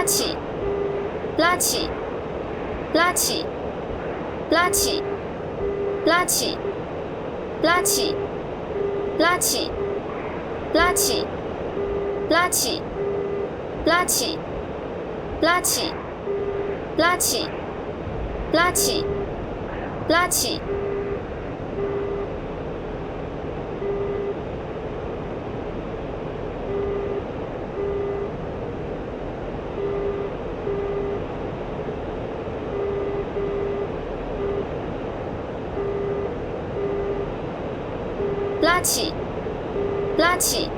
拉起，拉起，拉起，拉起，拉起，拉起，拉起，拉起，拉起，拉起，拉起，拉起，拉起，拉起。拉起，拉起，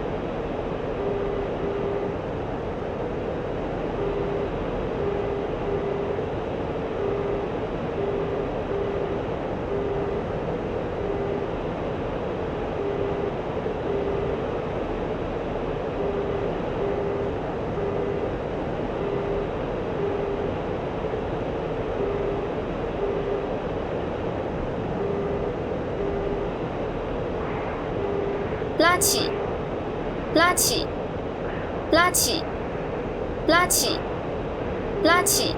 拉起，拉起，拉起，拉起，拉起，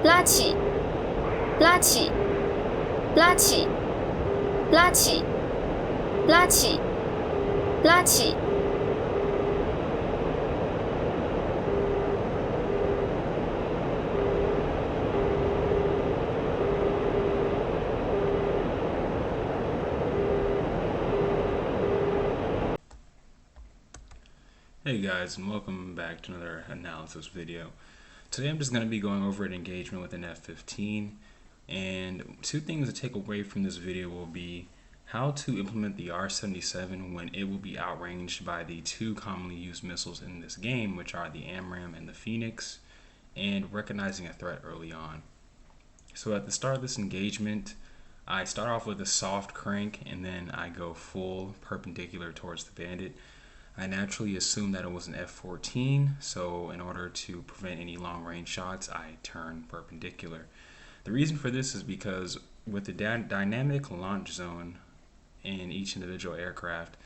拉起，拉起，拉起，拉起，拉起，拉起。Hey guys, and welcome back to another analysis video. Today I'm just going to be going over an engagement with an F-15, and two things to take away from this video will be how to implement the R-77 when it will be outranged by the two commonly used missiles in this game, which are the AMRAAM and the Phoenix, and recognizing a threat early on. So at the start of this engagement, I start off with a soft crank and then I go full perpendicular towards the bandit. I naturally assumed that it was an F-14, so in order to prevent any long-range shots, I turn perpendicular. The reason for this is because with the dynamic launch zone in each individual aircraft,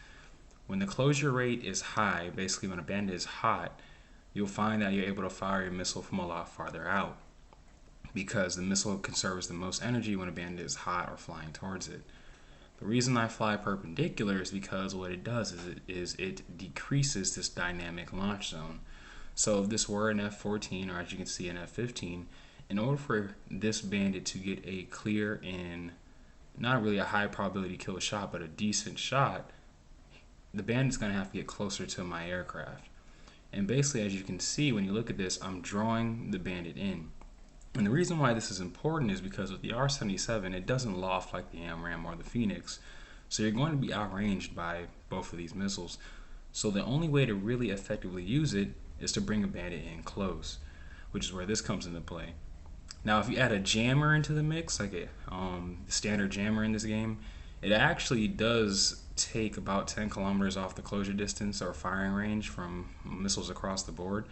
when the closure rate is high, basically when a bandit is hot, you'll find that you're able to fire your missile from a lot farther out because the missile conserves the most energy when a bandit is hot or flying towards it. The reason I fly perpendicular is because what it does is it decreases this dynamic launch zone. So if this were an F-14, or as you can see an F-15, in order for this bandit to get a clear and not really a high probability kill shot, but a decent shot, the bandit's going to have to get closer to my aircraft. And basically, as you can see, when you look at this, I'm drawing the bandit in. And the reason why this is important is because with the R-77, it doesn't loft like the AMRAAM or the Phoenix. So you're going to be outranged by both of these missiles. So the only way to really effectively use it is to bring a bandit in close, which is where this comes into play. Now, if you add a jammer into the mix, like a standard jammer in this game, it actually does take about 10 kilometers off the closure distance or firing range from missiles across the board.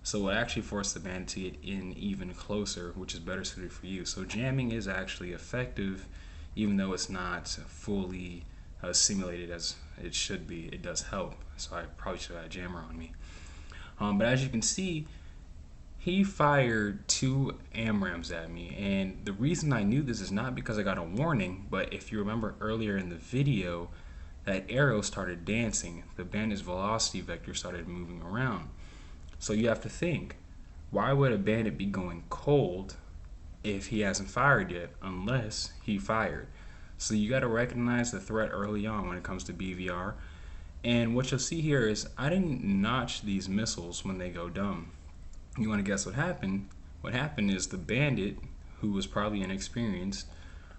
So it actually forces the bandit to get in even closer, which is better suited for you. So jamming is actually effective, even though it's not fully simulated as it should be. It does help. So I probably should have had a jammer on me. But as you can see, he fired two AMRAAMs at me. And the reason I knew this is not because I got a warning, but if you remember earlier in the video, that arrow started dancing. The bandit's velocity vector started moving around. So you have to think, why would a bandit be going cold if he hasn't fired yet, unless he fired? So you got to recognize the threat early on when it comes to BVR. And what you'll see here is I didn't notch these missiles when they go dumb. You want to guess what happened? What happened is the bandit, who was probably inexperienced,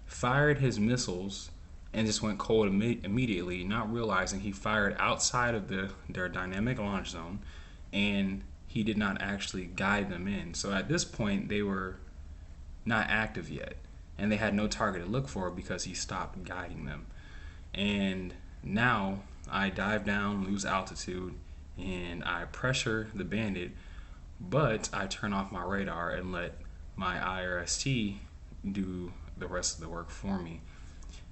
fired his missiles and just went cold immediately, not realizing he fired outside of their dynamic launch zone, and he did not actually guide them in. So at this point, they were not active yet, and they had no target to look for because he stopped guiding them. And now I dive down, lose altitude, and I pressure the bandit, but I turn off my radar and let my IRST do the rest of the work for me.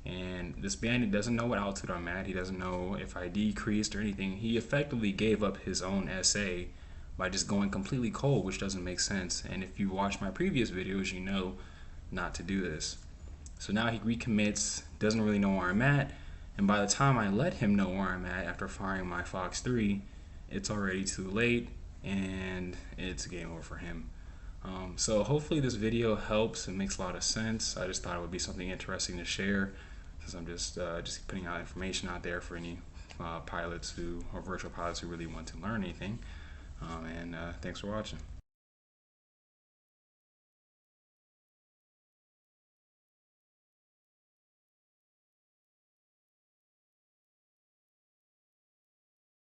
And this bandit doesn't know what altitude I'm at. He doesn't know if I decreased or anything. He effectively gave up his own SA by just going completely cold, which doesn't make sense. And if you watch my previous videos, you know not to do this. So now he recommits, doesn't really know where I'm at, and by the time I let him know where I'm at after firing my Fox 3, it's already too late and it's game over for him. So hopefully this video helps. It makes a lot of sense. I just thought it would be something interesting to share, since I'm just putting out information out there for any pilots or virtual pilots who really want to learn anything. Thanks for watching.